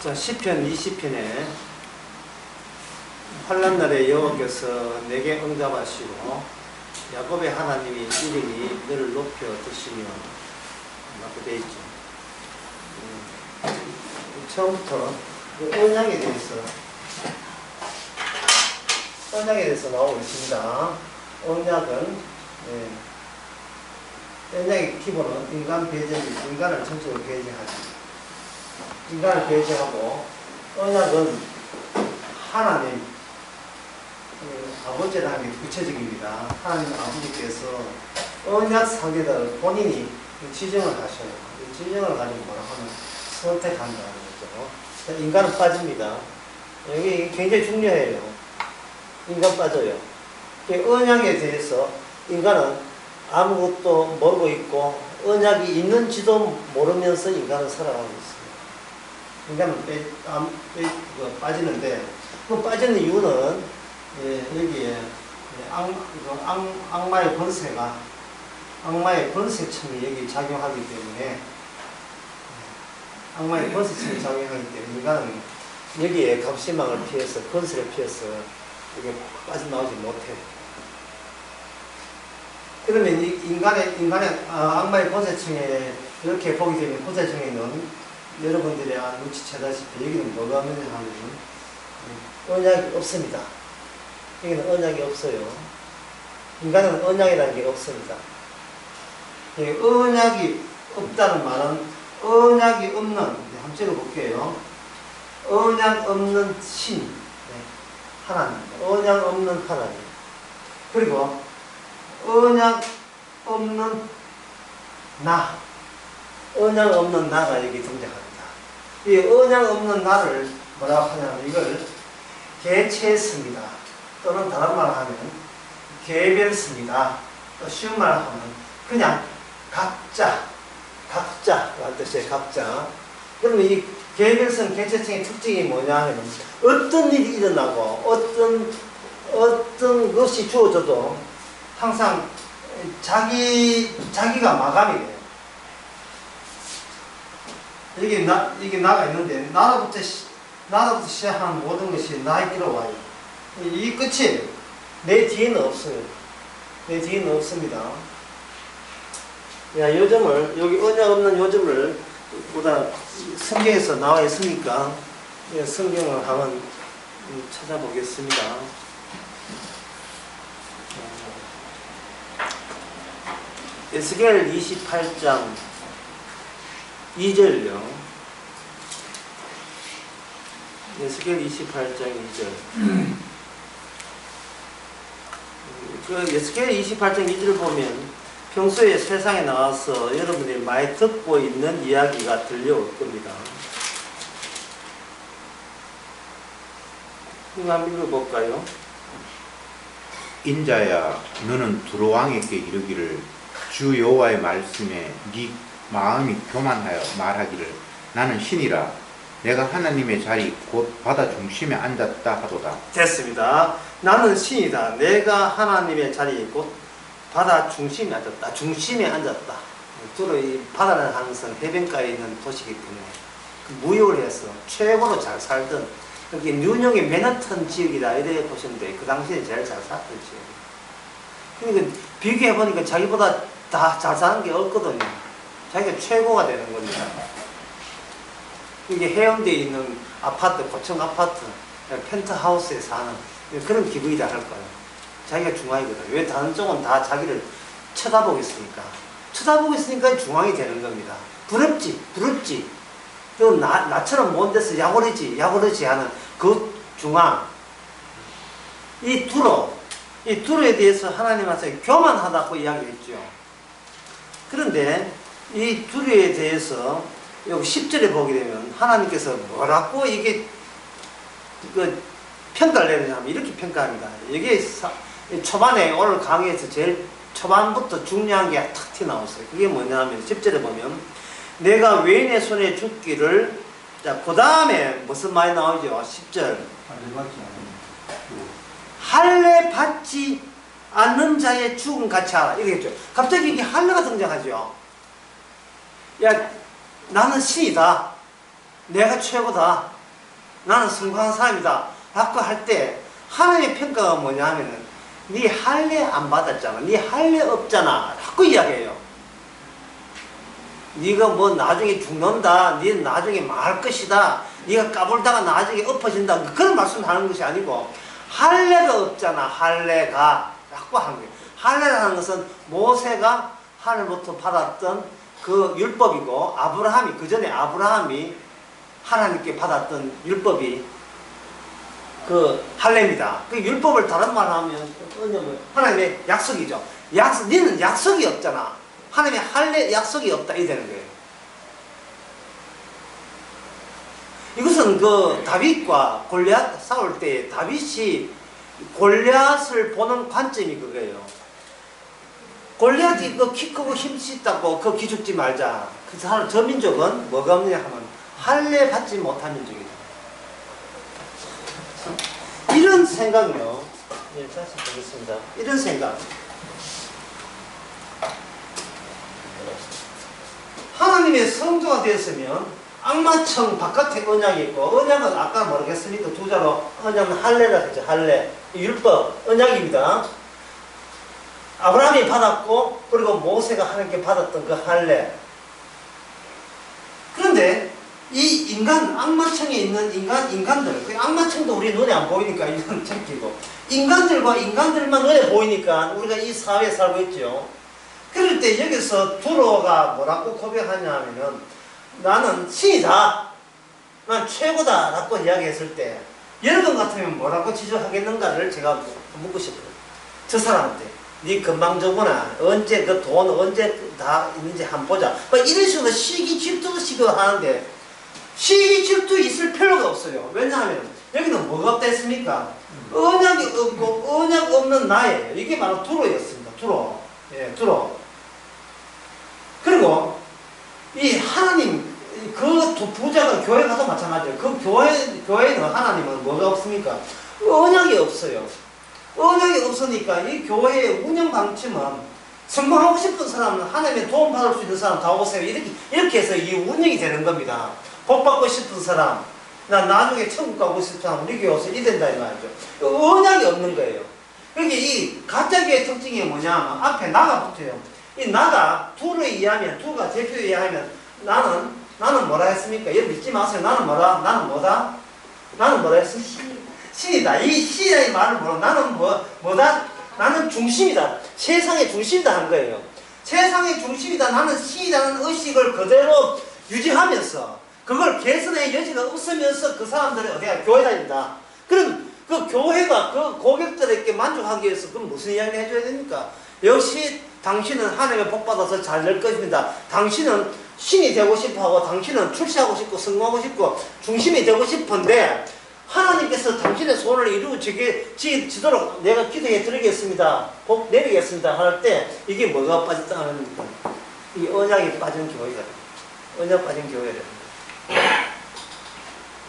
자, 시편 20편에 환난 날에 여호와께서 내게 응답하시고 야곱의 하나님이 이름이 너를 높여 드시며 라고 되어 있죠. 처음부터 언약에 대해서 나오고 있습니다. 언약은 언약의 기본은 인간 배제입니다. 인간을 전적으로 배제하죠. 인간을 배제하고, 언약은 하나님 아버지라는 게 구체적입니다. 하나님 아버지께서 언약 상대를 본인이 지정을 하셔요. 지정을 가지고 뭐라 하면 선택한다는 거죠. 인간은 빠집니다. 여기 굉장히 중요해요. 인간 빠져요. 언약에 대해서 인간은 아무것도 모르고 있고, 언약이 있는지도 모르면서 인간은 살아가고 있어요. 인간은 빠지는데, 그 빠지는 이유는 여기에 악마의 번세층이 여기 작용하기 때문에, 악마의 번세층이 작용하기 때문에 인간은 여기에 갑신망을 피해서, 권세를 피해서 이게 빠져나오지 못해요. 그러면 인간의 악마의 권세층에 이렇게 보게 되면, 권세층에는 여러분들이 눈치채다시피 여기는 뭐가 없느냐 하면 언약이 없습니다. 여기는 언약이 없어요. 인간은 언약이라는 게 없습니다. 언약이 없다는 말은 언약이 없는, 한번 찍어볼게요. 언약 없는 신, 하나님, 언약 없는 하나님, 그리고 언약 없는 나, 언약 없는 나가 여기 등장합니다. 이 언약 없는 나를 뭐라고 하냐면 이걸 개체습니다. 또는 다른 말을 하면 개별습니다. 또 쉬운 말을 하면 그냥 각자라는 뜻이에요. 각자. 그러면 이 개별성, 개체성의 특징이 뭐냐 하면 어떤 일이 일어나고 어떤 것이 주어져도 항상 자기가 마감이 돼요. 이게 나가 있는데, 나로부터 시작하는 모든 것이 나에게로 와요. 이 끝이에요. 내 뒤에는 없어요. 내 뒤에는 없습니다. 야, 요점을, 여기 언약 없는 요점을 보다 성경에서 나와 있으니까, 성경을 한번 찾아보겠습니다. 에스겔 28장 2절요. 에스겔 28장 2절. 그 에스겔 28장 2절을 보면 평소에 세상에 나와서 여러분들이 많이 듣고 있는 이야기가 들려올 겁니다. 이거 한번 읽어볼까요? 인자야, 너는 두로 왕에게 이르기를 주 여호와의 말씀에 네 마음이 교만하여 말하기를 나는 신이라 내가 하나님의 자리 곧 바다 중심에 앉았다 하도다. 됐습니다. 나는 신이다. 내가 하나님의 자리 곧 바다 중심에 앉았다. 중심에 앉았다. 주로 이 바다라는 항상 해변가에 있는 도시이기 때문에 무역을 해서 최고로 잘 살던, 여기 뉴욕의 맨하탄 지역이다 이렇게 보시면 돼요. 그 당시에 제일 잘 살던 지역. 그러니까 비교해보니까 자기보다 다 잘 사는 게 없거든요. 자기가 최고가 되는 겁니다. 이게 해운대에 있는 아파트, 고층 아파트, 펜트하우스에 사는 그런 기분이다 할 거예요. 자기가 중앙이거든. 왜 다른 쪽은 다 자기를 쳐다보고 있으니까. 쳐다보고 있으니까 중앙이 되는 겁니다. 부럽지. 또 나처럼 먼 데서 야구르지 하는 그 중앙. 이 두로에 대해서 하나님한테 교만하다고 이야기했죠. 그런데 이 두로에 대해서 여기 10절에 보게 되면 하나님께서 뭐라고 이게 평가를 내리냐면 이렇게 평가합니다. 이게 초반에 오늘 강의에서 제일 초반부터 중요한 게 탁 튀어나왔어요. 그게 뭐냐면 10절에 보면 내가 외인의 손에 죽기를, 자, 그 다음에 무슨 말이 나오죠? 10절 할례 받지 않는 자의 죽음 같이 하라 이러겠죠. 갑자기 이게 할례가 등장하죠. 야, 나는 신이다. 내가 최고다. 나는 성공한 사람이다. 라고 할 때 하나님의 평가가 뭐냐 하면은 네 할례 안 받았잖아. 네 할례 없잖아. 라고 이야기해요. 네가 뭐 나중에 죽는다. 네는 나중에 망할 것이다. 네가 까불다가 나중에 엎어진다. 그런 말씀을 하는 것이 아니고 할례가 없잖아. 할례가 라고 하는 거예요. 할례라는 것은 모세가 하늘부터 받았던 그 율법이고 아브라함이 그 전에 아브라함이 하나님께 받았던 율법이 그 할례입니다. 그 율법을 다른 말로 하면 하나님의 약속이죠. 너는 약속이 없잖아. 하나님의 할례 약속이 없다 이 되는 거예요. 이것은 그 다윗과 골리앗 싸울 때 다윗이 골리앗을 보는 관점이 그거예요. 골리앗이 그 키 크고 힘이 있다고 그 기죽지 말자. 그 사람 저 민족은 뭐가 없느냐 하면 할례 받지 못한 민족이다. 이런 생각이요. 예, 다시 보겠습니다. 이런 생각. 하나님의 성도가 되었으면 악마청 바깥에 언약이 있고 언약은 아까 모르겠습니까? 두 자로 언약은 할례라 했죠. 할례. 율법, 언약입니다. 아브라함이 받았고 그리고 모세가 하나님께 받았던 그 할례. 그런데 이 인간, 악마청에 있는 인간들, 그 악마청도 우리 눈에 안 보이니까 이건 참기고 인간들과 인간들만 눈에 보이니까 우리가 이 사회에 살고 있죠. 그럴 때 여기서 두로가 뭐라고 고백하냐 하면은 나는 신이다. 난 최고다. 라고 이야기했을 때 여러분 같으면 뭐라고 지적하겠는가를 제가 묻고 싶어요. 저 사람한테. 네 건방져구나. 언제 그 돈 언제 다 있는지 한번 보자. 이런 식으로 시기 질투식을 하는데 시기 질투 있을 필요가 없어요. 왜냐하면 여기는 뭐가 없다 했습니까? 언약이 없고 언약 없는 나예요. 이게 바로 두로였습니다. 두로. 예, 두로. 그리고 이 하나님 그 두 부자가 교회 가도 마찬가지예요. 그 교회는 하나님은 뭐가 없습니까? 언약이 없어요. 언약이 없으니까 이 교회의 운영 방침은 성공하고 싶은 사람은 하나님의 도움 받을 수 있는 사람 다 오세요. 이렇게 해서 이 운영이 되는 겁니다. 복 받고 싶은 사람, 나 나중에 천국 가고 싶은 사람 우리 교회 오세요. 이 된다 이 말이죠. 언약이 없는 거예요. 그러니까 이 가짜교회의 특징이 뭐냐? 앞에 나가 붙어요. 이 나가 두를 이해하면 두가 대표에 의하면 나는 뭐라 했습니까? 여러분 믿지 마세요. 나는 뭐다? 나는 뭐라 했습니까? 신이다. 이 신이라는 말을 뭐라? 나는 뭐다? 나는 중심이다. 세상의 중심이다 한 거예요. 세상의 중심이다. 나는 신이라는 의식을 그대로 유지하면서 그걸 개선의 여지가 없으면서 그 사람들이 어디가 교회 다닌다. 그럼 그 교회가 그 고객들에게 만족하기 위해서 그럼 무슨 이야기를 해줘야 됩니까? 역시 당신은 하나님의 복 받아서 잘 될 것입니다. 당신은 신이 되고 싶어하고 당신은 출세하고 싶고 성공하고 싶고 중심이 되고 싶은데 하나님께서 당신의 소원을 이루어지도록 내가 기도해 드리겠습니다. 복 내리겠습니다. 할 때 이게 뭐가 빠졌다는 겁니까? 이 언약이 빠진 교회가 언약 빠진 교회를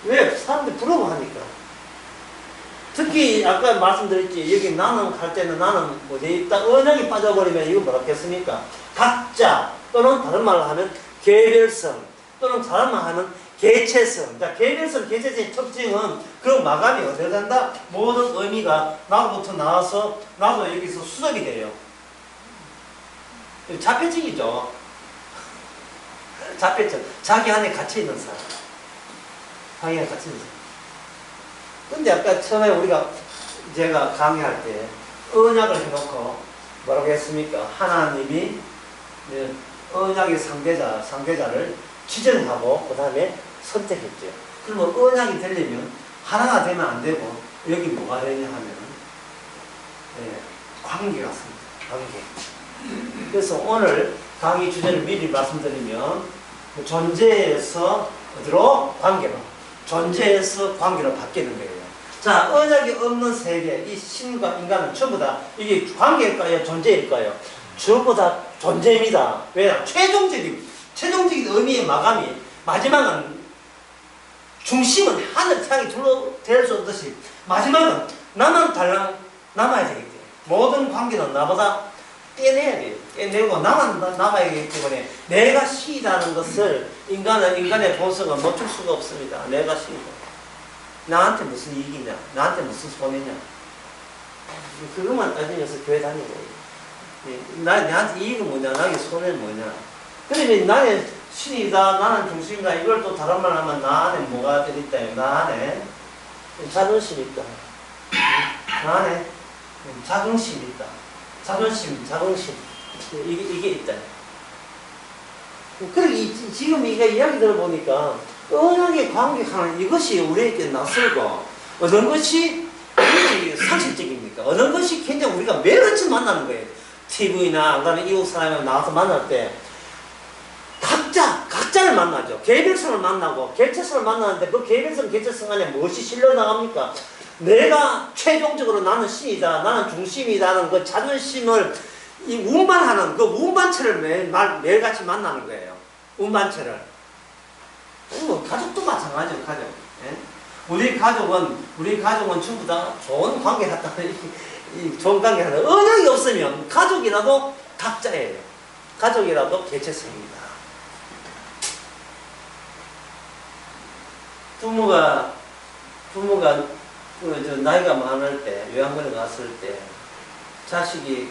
왜? 사람들이 부러워하니까. 특히 아까 말씀드렸지 여기 나는 할 때는 나는 뭐지 딱 언약이 빠져버리면 이거 뭐라겠습니까? 각자 또는 다른 말로 하면 개별성 또는 다른 말로 하면 개체성. 자, 개별성 개체성의 특징은 그 마감이 어디에 간다? 모든 의미가 나로부터 나와서 나도 여기서 수석이 돼요. 자폐증이죠. 자폐증. 자기 안에 갇혀 있는 사람. 자기 안에 갇혀 있는 사람. 근데 아까 처음에 제가 강의할 때 언약을 해놓고 뭐라고 했습니까? 하나님이 언약의 상대자를 지정하고 그 다음에 선택했죠. 그러면 언약이 되려면 하나가 되면 안 되고 여기 뭐가 되냐 하면 관계가 있습니다. 관계. 그래서 오늘 강의 주제를 미리 말씀드리면 존재에서 어디로? 관계로. 존재에서 관계로 바뀌는 거예요. 자, 언약이 없는 세계, 이 신과 인간은 전부 다 이게 관계일까요? 존재일까요? 전부 다 존재입니다. 왜냐? 최종적인 의미의 마감이 마지막은 중심은 하늘 태양이 둘러댈 수 없듯이 마지막은 나만 달랑 남아야 되기 때문에 모든 관계는 나보다 떼내야 돼요. 떼내고 나가야 되기 때문에 내가 신이라는 것을 인간의 본성은 멈출 수가 없습니다. 내가 신이다. 나한테 무슨 이익이냐? 나한테 무슨 손해냐? 그것만 따지면서 교회 다니고 나한테 이익은 뭐냐? 나에게 손해는 뭐냐? 그러면 나는 신이다, 나는 중심이다, 이걸 또 다른 말 하면 나 안에 뭐가 들어있다, 나 안에 자존심이 있다, 나 안에 자긍심이 있다, 자존심, 이게 있다. 그러니 지금 이야기 들어보니까 언약의 관계하는 이것이 우리에게 낯설고 어떤 것이 상식적입니까? 어떤 것이 굉장히 우리가 매일같이 만나는 거예요. TV나 그다음에 이웃 사람이 나와서 만날 때 각자를 만나죠. 개별성을 만나고 개체성을 만나는데 그 개별성, 개체성 안에 무엇이 실려 나갑니까? 내가 최종적으로 나는 신이다, 나는 중심이다는 그 자존심을 이 운반하는 그 운반체를 매일같이 만나는 거예요. 운반체를. 뭐 가족도 마찬가지죠. 가족. 예? 우리 가족은 전부 다 좋은 관계를 하다. 좋은 관계를 하다. 언약이 없으면 가족이라도 각자예요. 가족이라도 개체성입니다. 부모가 나이가 많을 때, 요양원에 갔을 때 자식이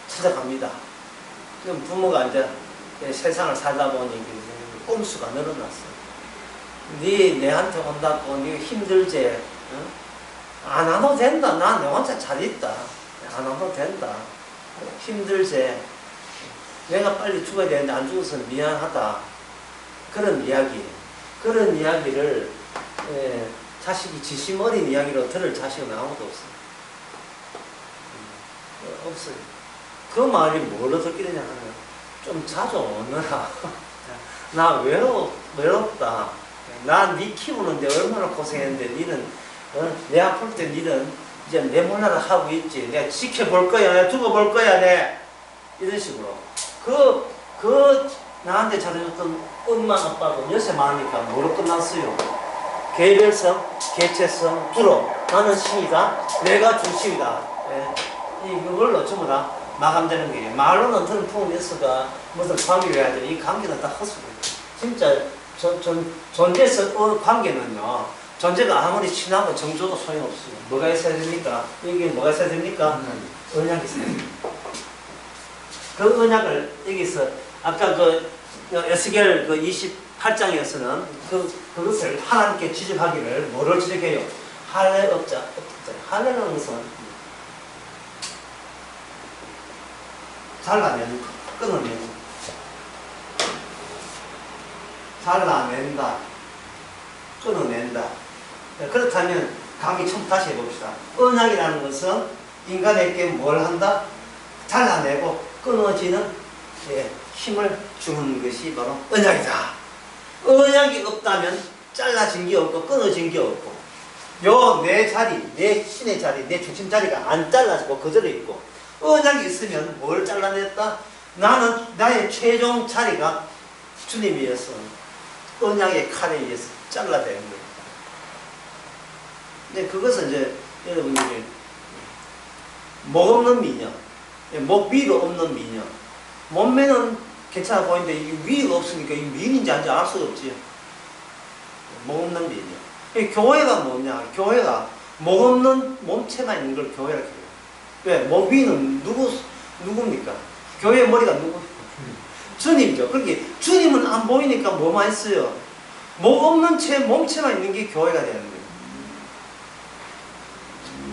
찾아갑니다. 그럼 부모가 이제 세상을 살다 보니 꼼수가 늘어났어. 내한테 온다고 네 힘들지? 어? 안 와도 된다. 난 내 혼자 잘 있다. 안 와도 된다. 힘들지? 내가 빨리 죽어야 되는데 안 죽어서 미안하다. 그런 이야기를 자식이 지심 어린 이야기로 들을 자식은 아무도 없어요. 없어요. 그 말이 뭘로 듣기느냐 하면 좀 자주 오너라. 나 외롭다. 난 네 키우는데 얼마나 고생했는데 니는 내 아플 때 니는 이제 내 몰라라 하고 있지. 내가 지켜볼 거야. 내가 두고 볼 거야. 이런 식으로. 나한테 잘해줬던 엄마 아빠도 요새 많으니까 뭐로 끝났어요? 개별성, 개체성, 두로. 나는 신이다. 내가 중심이다. 이걸로 전부 다 마감되는 거예요. 말로는 들은 풍에서가 무슨 관계를 해야 돼. 이 관계는 다 헛소리예요. 진짜 존재성 관계는요. 존재가 아무리 친하고 정줘도 소용없어요. 뭐가 있어야 됩니까? 여기 뭐가 있어야 됩니까? 언약이 있어야 됩니다. 그 언약을 여기서 아까 에스겔 28장에서는 그것을 하나님께 지적하기를 뭐를 지적해요? 할례 없자. 할례라는 것은 잘라낸다. 끊어낸다. 그렇다면 강의 처음 다시 해봅시다. 언약이라는 것은 인간에게 뭘 한다? 잘라내고 끊어지는 힘을 주는 것이 바로 언약이다. 언약이 없다면 잘라진 게 없고 끊어진 게 없고 내 자리, 내 신의 자리, 내 중심 자리가 안 잘라지고 그대로 있고 언약이 있으면 뭘 잘라냈다? 나는 나의 최종 자리가 주님이어서 언약의 칼에 의해서 잘라내는 거예요. 근데 그것은 이제 여러분들이 목 없는 미녀, 목 위로 없는 미녀, 몸매는 괜찮아 보이는데 이 위가 없으니까 이 미인인지 아닌지 알 수가 없지. 목 없는 미녀. 교회가 뭐냐? 교회가 목 없는 몸체만 있는 걸 교회라 해요. 왜? 목 위는 누굽니까? 교회의 머리가 누구? 주님이죠. 그렇게 주님은 안 보이니까 뭐만 있어요? 목 없는 몸체만 있는 게 교회가 되는 거예요.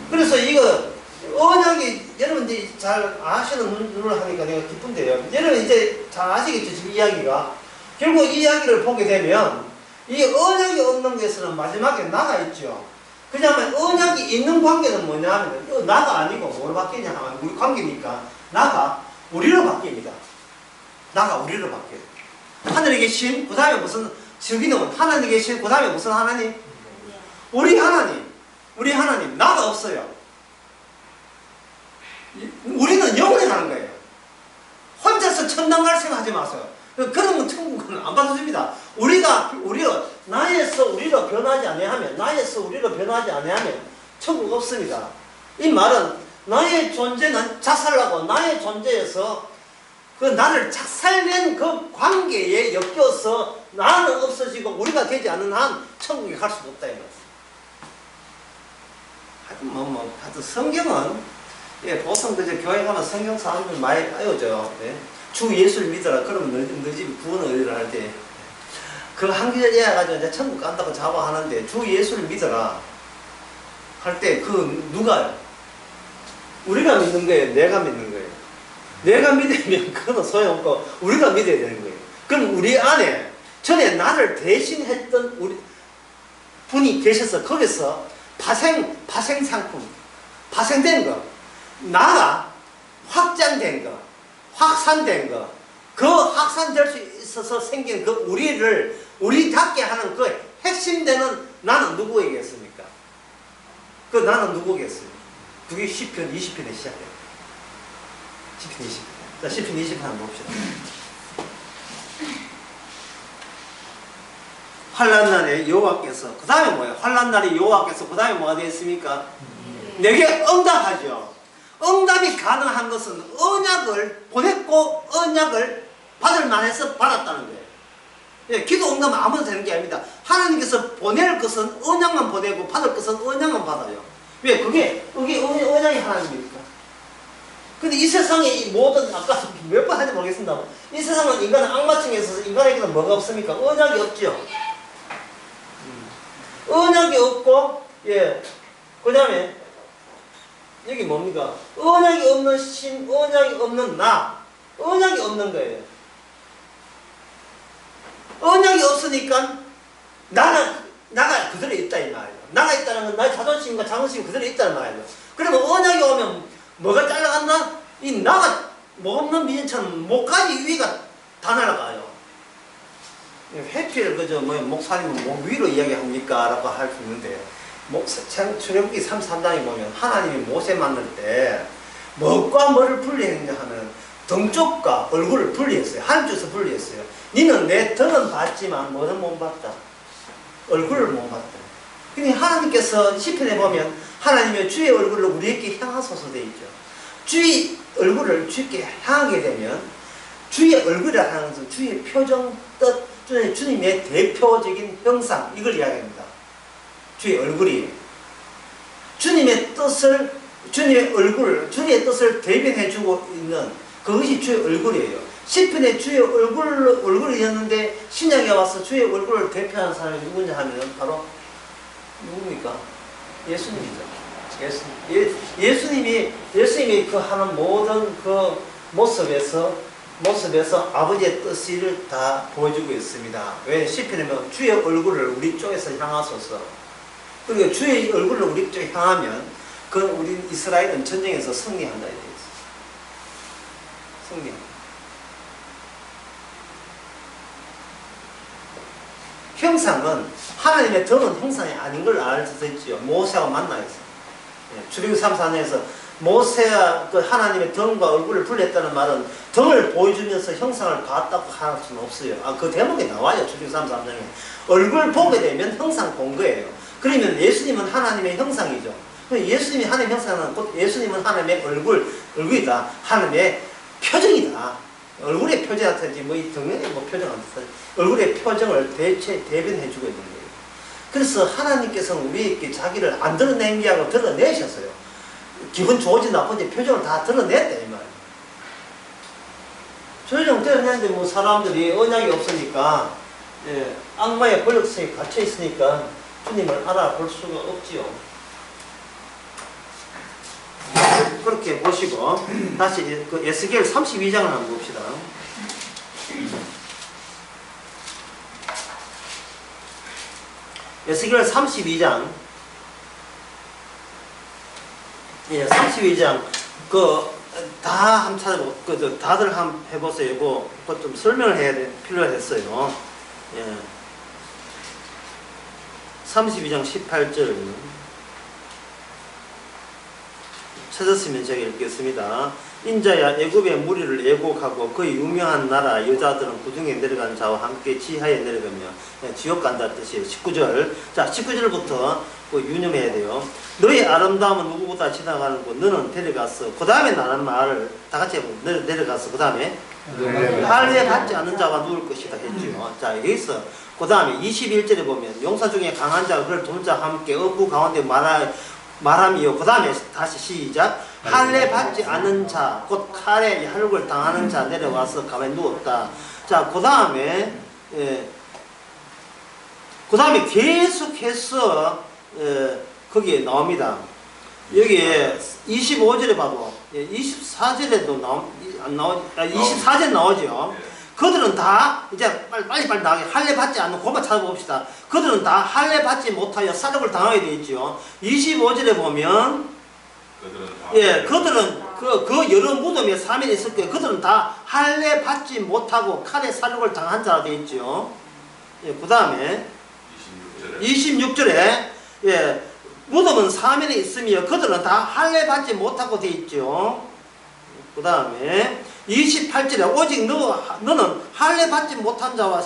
그래서 이거 언약이 여러분들이 잘 아시는 눈을 하니까 내가 기쁜데요. 여러분 이제 잘 아시겠죠? 지금 이야기가. 결국 이 이야기를 보게 되면 이 언약이 없는 것에는 마지막에 나가 있죠. 그냐면 언약이 있는 관계는 뭐냐 하면 나가 아니고 뭐로 바뀌냐 하면 우리 관계니까 나가 우리로 바뀝니다. 나가 우리로 바뀌어요. 하늘에 계신 그 다음에 무슨 저기는 하나님에 계신 그 다음에 무슨 하나님? 우리 하나님 나가 없어요. 우리는 영원히 가는 거예요. 혼자서 천당 갈 생각하지 마세요. 그러면 천국은 안 받아줍니다. 우리가 나에서 우리로 변하지 아니하면 천국 없습니다. 이 말은 나의 존재는 작살나고 나의 존재에서 그 나를 작살낸 그 관계에 엮여서 나는 없어지고 우리가 되지 않는 한 천국에 갈 수도 없다 이 말이야. 하여튼 성경은 예, 보통 그저 교회 가면 성경 사람들 많이 알려줘요. 예? 주 예수를 믿어라. 그러면 너희 집이 구원을 얻으라 할 때 그 한 기절 이해가지고 이제 천국 간다고 자부하는데 주 예수를 믿어라 할 때 그 누가요? 우리가 믿는 거예요? 내가 믿는 거예요? 내가 믿으면 그건 소용없고 우리가 믿어야 되는 거예요. 그럼 우리 안에 전에 나를 대신했던 우리 분이 계셔서 거기서 파생 상품, 파생된 거, 나가 확장된 거, 확산된 거, 그 확산될 수 있어서 생긴 그 우리답게 하는 그 핵심되는 나는 누구에겠습니까? 그 나는 누구겠습니까? 그게 10편, 20편에 시작해요. 10편, 20편. 자, 10편, 20편 한번 봅시다. 환란날에 여호와께서, 그 다음에 뭐예요? 환란날에 여호와께서 그 다음에 뭐가 되겠습니까? 내게 응답하죠. 응답이 가능한 것은 언약을 보냈고 언약을 받을 만해서 받았다는 거예요. 예, 기도 응답은 아무나 되는 게 아닙니다. 하나님께서 보낼 것은 언약만 보내고 받을 것은 언약만 받아요. 왜? 그게 언약이 하나님입니까? 근데 이 세상에 이 모든, 아까 몇 번 하는지 모르겠습니다. 이 세상은 인간은 악마층에 있어서 인간에게는 뭐가 없습니까? 언약이 없죠. 언약이 없고, 예. 그 다음에, 여기 뭡니까? 언약이 없는 신, 언약이 없는 나. 언약이 없는 거예요. 언약이 없으니까, 나가 그대로 있다, 이 말이에요. 나가 있다는 건 나의 자존심과 자긍심이 그대로 있다는 말이에요. 그러면 언약이 오면 뭐가 잘라간다? 이 나가 뭐 없는 미진처럼 목까지 위가 다 날아가요. 회피를 그저 뭐 목사님은 목 위로 이야기합니까? 라고 할 수 있는데 출애굽기 33장에 보면 하나님이 모세 만날 때 뭐과 뭐를 분리했냐 하면 등 쪽과 얼굴을 분리했어요. 하나님께서 분리했어요. 니는 내 등은 봤지만 뭐는 못 봤다. 얼굴을 못 봤다. 근데 하나님께서 시편에 보면 하나님의 주의 얼굴을 우리에게 향하소서 되어 있죠. 주의 얼굴을 주께 향하게 되면 주의 얼굴이라 하는 것은 주의 표정, 뜻, 주님의 대표적인 형상, 이걸 이야기합니다. 주의 얼굴이 주님의 뜻을, 주님의 얼굴, 주님의 뜻을 대변해주고 있는 그것이 주의 얼굴이에요. 시편에 주의 얼굴이었는데 신약에 와서 주의 얼굴을 대표하는 사람이 누구냐 하면 바로 누굽니까? 예수님이죠. 예수님이 그 하는 모든 그 모습에서 아버지의 뜻을 다 보여주고 있습니다. 왜? 시편에 보면 주의 얼굴을 우리 쪽에서 향하소서. 그리고 주의 얼굴을 우리 쪽에 향하면 그 우리 이스라엘은 전쟁에서 승리한다 이렇게 있어요. 승리한다. 형상은 하나님의 등은 형상이 아닌 걸 알 수 있지요. 모세와 만나 있어요. 출애굽기 34장에서 모세가 그 하나님의 등과 얼굴을 분리했다는 말은 등을 보여주면서 형상을 봤다고 할 수는 없어요. 그 대목에 나와요. 출애굽기 33장에. 얼굴 보게 되면 형상 본 거예요. 그러면 예수님은 하나님의 형상이죠. 예수님이 하나님의 형상은 곧 예수님은 하나님의 얼굴이다. 하나님의 표정이다. 얼굴의 표정한테지 뭐 이 등의 뭐 표정 안 됐어요. 얼굴의 표정을 대변해주고 있는 거예요. 그래서 하나님께서는 우리에게 자기를 안 드러낸 게 아니고 드러내셨어요. 기분 좋은지 나쁜지 표정을 다 드러냈다 이 말이에요. 표정 드러냈는데 뭐 사람들이 언약이 없으니까 악마의 권력성이 갇혀 있으니까 주님을 알아볼 수가 없지요. 그렇게 보시고 다시 그 에스겔 32장을 한번 봅시다. 에스겔 32장 32장 다 한번 찾아보고 다들 한번 해보세요. 이거 좀 설명을 해야 필요했어요. 32장 18절 찾았으면 제가 읽겠습니다. 인자야 애굽의 무리를 애곡하고 그 유명한 나라 여자들은 구덩이에 내려간 자와 함께 지하에 내려가며 지옥 간다 뜻이에요. 19절. 자, 19절부터 유념해야 돼요. 너의 아름다움은 누구보다 지나가는 것 너는 데려갔어. 그 다음에 나는 말을 다 같이 해보면 데려갔어. 그 다음에 할례 받지 않는 자가 누울 것이다 했죠. 자, 여기서 그 다음에 21절에 보면 용사 중에 강한 자가 그를 도는 자와 함께 어부 가운데 말함이요. 그 다음에 다시 시작. 할례 받지 않은 자, 곧 칼에 혈육을 당하는 자 내려와서 가만히 누웠다. 자, 그 다음에 계속해서 거기에 나옵니다. 여기에 25절에 봐도 24절에도 안 나오죠. 24절 나오죠. 그들은 다 이제 빨리 나가게 할례 받지 않는 고만 찾아봅시다. 그들은 다 할례 받지 못하여 사륙을 당하게 되어 있죠. 25절에 보면 그들은 그 여러 무덤에 3일 있을 거예요. 그들은 다 할례 받지 못하고 칼에 사륙을 당한 자가 되어 있죠. 그 다음에 26절에 무덤은 3일에 있으며 그들은 다 할례 받지 못하고 되어 있죠. 그 다음에 28절에 오직 너는 할례 받지 못한 자와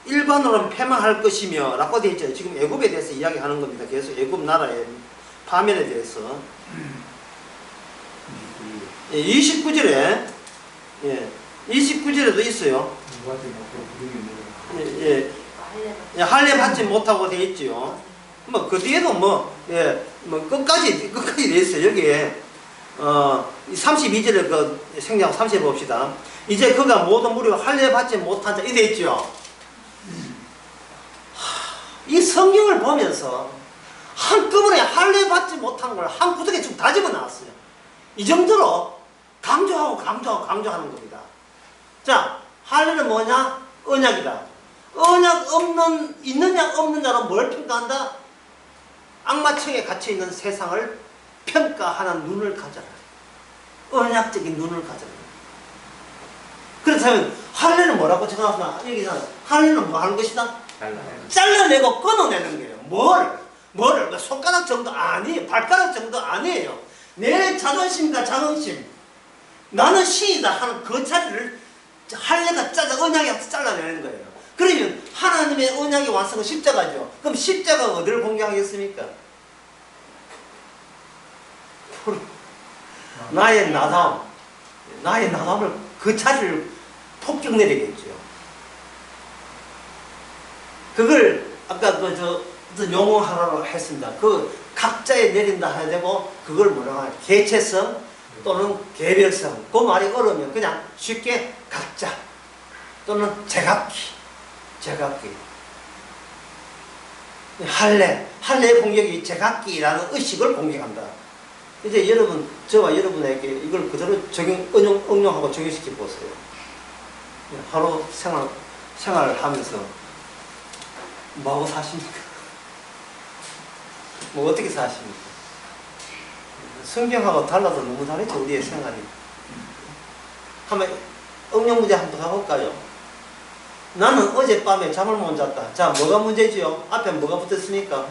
일반으로는 패망할 것이며 라고 되어 있죠. 지금 애굽에 대해서 이야기하는 겁니다. 계속 애굽 나라의 파멸에 대해서 29절에 29절에도 있어요. 할례 받지 못하고 되어 있죠. 뭐 그 뒤에도 끝까지 되어 있어요. 여기에 32절에 그 생략 30 봅시다. 이제 그가 모든 무리와 할례 받지 못한 자 이래 있죠. 이 성경을 보면서 한꺼번에 할례 받지 못한 걸 한 구석에 좀 다 집어넣었어요. 이 정도로 강조하는 겁니다. 자, 할례는 뭐냐? 언약이다. 언약 있느냐 없는 자로 뭘 평가한다? 악마청에 갇혀있는 세상을 평가하는 눈을 가져라. 언약적인 눈을 가져라. 그렇다면 할례는 뭐라고 정하나? 여기서 할례는 뭐 하는 것이다? 잘라내고 끊어내는 거예요. 뭐를 손가락 정도 아니에요. 발가락 정도 아니에요. 내 자존심과 자긍심, 나는 신이다 하는 그 자리를 할례가 언약이 잘라내는 거예요. 그러면 하나님의 언약의 완성은 십자가죠. 그럼 십자가가 어디를 공개하겠습니까? 나의 나담을 그 자리를 폭격 내리겠죠. 그걸 아까 용어하라고 했습니다. 그 각자에 내린다 해야 되고 그걸 뭐라고 하냐? 개체성 또는 개별성. 그 말이 어려우면 그냥 쉽게 각자 또는 제각기. 할례의 공격이 제각기라는 의식을 공격한다. 이제 저와 여러분에게 이걸 그대로 응용하고 적용시켜 보세요. 하루 생활을 하면서 뭐하고 사십니까? 뭐 어떻게 사십니까? 성경하고 달라도 너무 다르죠, 우리의 생활이. 한번 응용 문제 한번 가볼까요? 나는 어젯밤에 잠을 못 잤다. 자, 뭐가 문제지요? 앞에 뭐가 붙었습니까?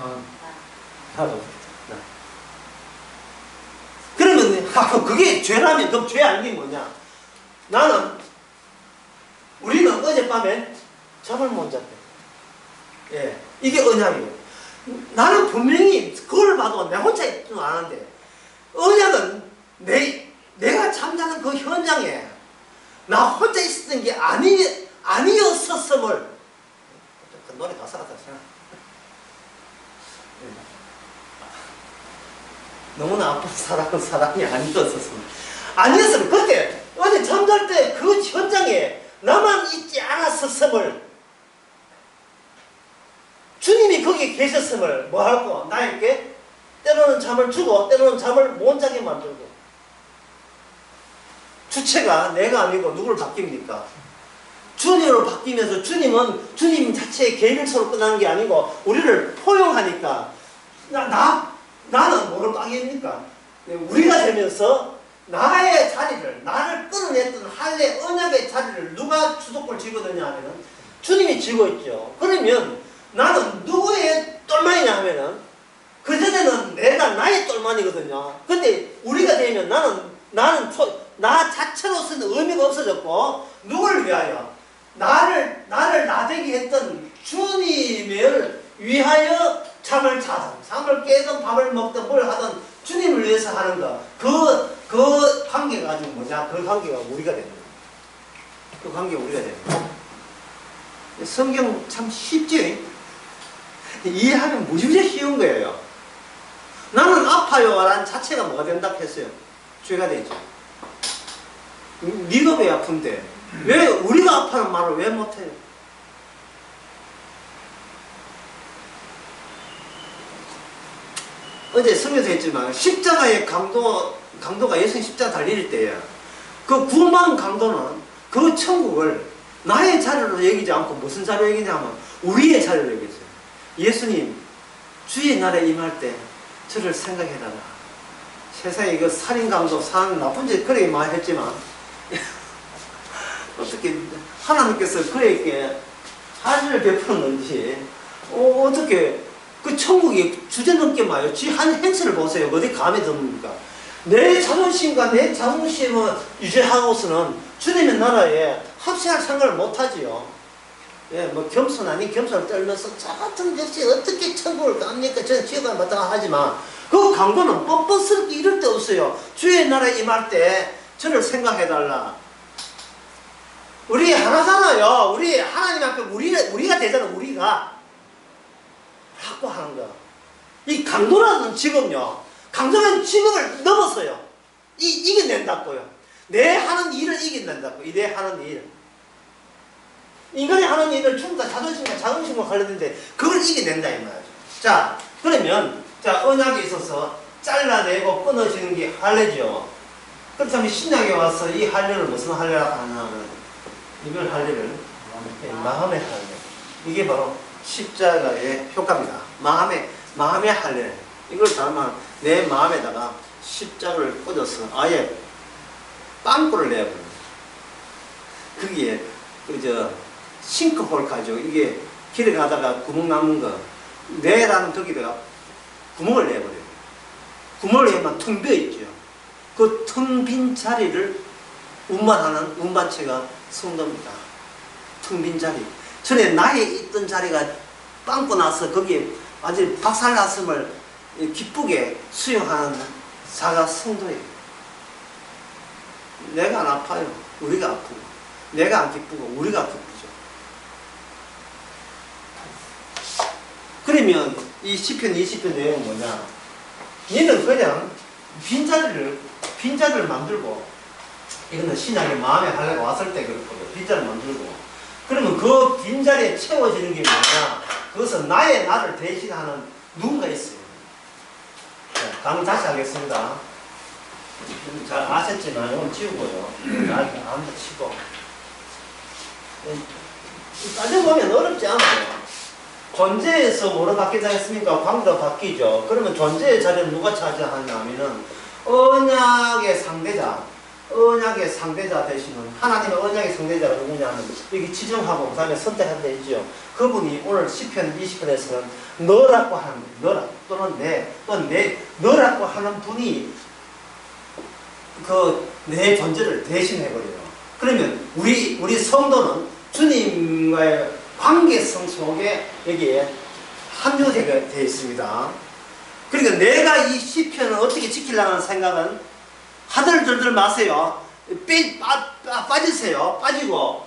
나도. 그러면 그게 죄라면 그럼 죄 아닌 게 뭐냐? 우리는 어젯밤에 잠을 못 잤대. 예, 이게 언약이에요. 나는 분명히 그걸 봐도 내 혼자 있지는 않은데 언약은 내가 잠자는 그 현장에 나 혼자 있었던 게 아니었었음을 그 노래 가사 같다 생각. 너무나 아픈 사랑은 사랑이 아니었으면 그때 어제 잠잘 때 그 현장에 나만 있지 않았었음을 주님이 거기에 계셨음을 뭐 할까? 나에게 때로는 잠을 주고 때로는 잠을 못 자게 만들고 주체가 내가 아니고 누구를 바뀝니까? 주님으로 바뀌면서 주님은 주님 자체의 개별서로 끝나는 게 아니고 우리를 포용하니까 나는 뭐를 빠깁니까? 우리가 되면서 나의 자리를 나를 끌어냈던 할례 언약의 자리를 누가 주도권을 쥐고 있느냐 하면은 주님이 쥐고 있죠. 그러면 나는 누구의 똘마이냐 하면은 그전에는 내가 나의 똘마이 것만이거든요. 근데 우리가 되면 나 자체로서는 의미가 없어졌고, 누굴 위하여? 나를 나되게 했던 주님을 위하여 잠을 자든, 잠을 깨든, 밥을 먹든, 뭘 하든, 주님을 위해서 하는 거. 그 관계가 아주 뭐냐? 그 관계가 우리가 되는 거예요. 그 관계가 우리가 되는 거예요. 성경 참 쉽지? 이해하면 무지무지 쉬운 거예요. 나는 아파요라는 자체가 뭐가 된다 했어요? 죄가 되죠. 네가 왜 아픈데? 왜 우리가 아파는 말을 왜 못해요? 어제 설교도 했지만 십자가의 강도가 예수님 십자가 달릴 때에 그 구원 강도는 그 천국을 나의 자리로 여기지 않고 무슨 자리로 여기냐면 우리의 자리로 여기죠. 예수님 주의 날에 임할 때 저를 생각해달라. 세상에 그 살인강도 사는 나쁜 짓 그렇게 많이 했지만 어떻게 하나님께서 그에게 자리를 베풀었는지 어떻게 그 천국이 주제넘게 마요. 지 한 행실을 보세요. 어디 감이 듭니까? 내 자존심과 내 자존심을 유지하고서는 주님의 나라에 합세할 생각을 못하지요. 예, 뭐 겸손 아닌 겸손을 떨면서 저 같은 역시 어떻게 천국을 갑니까? 저는 지옥을 마땅하지만 그 강도는 뻔뻔스럽게 이럴 데 없어요. 주의 나라에 임할 때 저를 생각해달라. 우리 하나잖아요. 우리 하나님 앞에 우리가 되잖아. 우리가 라고 하는 거. 이 강도라는 직업요. 강도라는 직업을 넘었어요. 이겨낸다고요. 내 하는 일을 이겨낸다고. 내 하는 일. 인간이 하는 일을 전부 다 자존심과 자긍심과 관련된데 그걸 이겨낸다 이 말이죠. 자, 그러면 언약에 있어서 잘라내고 끊어지는 게 할례죠. 그렇다면 신약에 와서 이 할례를 무슨 할례라고 하냐면 이걸 할례를 마음의 할례. 이게 바로 십자가의 효과입니다. 마음의 할례. 이걸 다만 내 마음에다가 십자가를 꽂아서 아예 빵꾸를 내버립니다. 거기에 싱크홀 가지고 이게 길에 가다가 구멍 남는 거 내라는 거기다가 구멍을 내버려요. 구멍을 내면 텅 비어 있죠. 그 텅 빈 자리를 운반하는 운반체가 성도입니다. 텅 빈 자리. 전에 나에 있던 자리가 빵꾸 나서 거기에 완전히 박살났음을 기쁘게 수용하는 자가 성도예요. 내가 안 아파요. 우리가 아프고. 내가 안 기쁘고 우리가 기쁘죠. 그러면 이 시편 20편 내용은 뭐냐? 얘는 그냥 빈자리를 만들고, 이거는 신약의 마음의 할례가 왔을 때 그렇거든요. 빈자리를 만들고. 그러면 그 빈자리에 채워지는 게 뭐냐? 그것은 나를 대신하는 누군가 있어요. 강의 다시 하겠습니다. 잘 아셨지만 이건 지우고요. 아무도 치고. 따져보면 어렵지 않아요. 존재에서 뭐로 바뀌지 않습니까? 관계가 바뀌죠. 그러면 존재의 자리는 누가 차지하냐면은 언약의 상대자 되시는 하나님의 언약의 상대자가 누구냐면 여기 지정하고 그 다음에 선택한 데 있죠. 그분이 오늘 시편 20편에서는 너라고 하는 너라 또는 너라고 하는 분이 내 존재를 대신해버려요. 그러면 우리 성도는 주님과의 관계성 속에 여기에 합류되어 있습니다. 그러니까 내가 이 시편을 어떻게 지키려는 생각은 하들들들 마세요. 빠지세요. 빠지고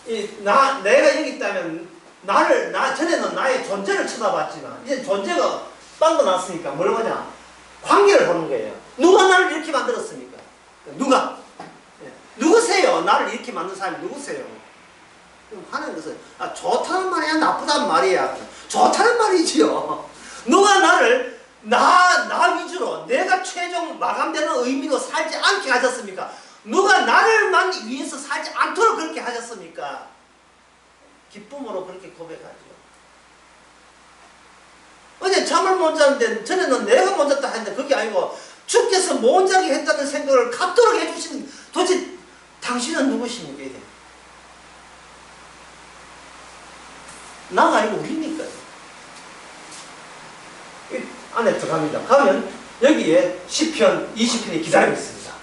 내가 여기 있다면 전에는 나의 존재를 쳐다봤지만 이제 존재가 빵도 났으니까 뭘 보냐? 관계를 보는 거예요. 누가 나를 이렇게 만들었습니까? 누구세요? 나를 이렇게 만든 사람이 누구세요? 하는 것은 좋다는 말이야 나쁘다는 말이야. 좋다는 말이지요. 누가 나를 나 위주로 내가 최종 마감되는 의미로 살지 않게 하셨습니까? 누가 나를만 위해서 살지 않도록 그렇게 하셨습니까? 기쁨으로 그렇게 고백하죠. 어제 잠을 못 잤는데 전에는 내가 못 잤다 했는데 그게 아니고 주께서 못 자게 했다는 생각을 갖도록 해주신 도대체 당신은 누구십니까? 이게? 나가 아니고 우리니까요. 안에 들어갑니다. 가면 여기에 10편, 20편이 기다리고 있습니다.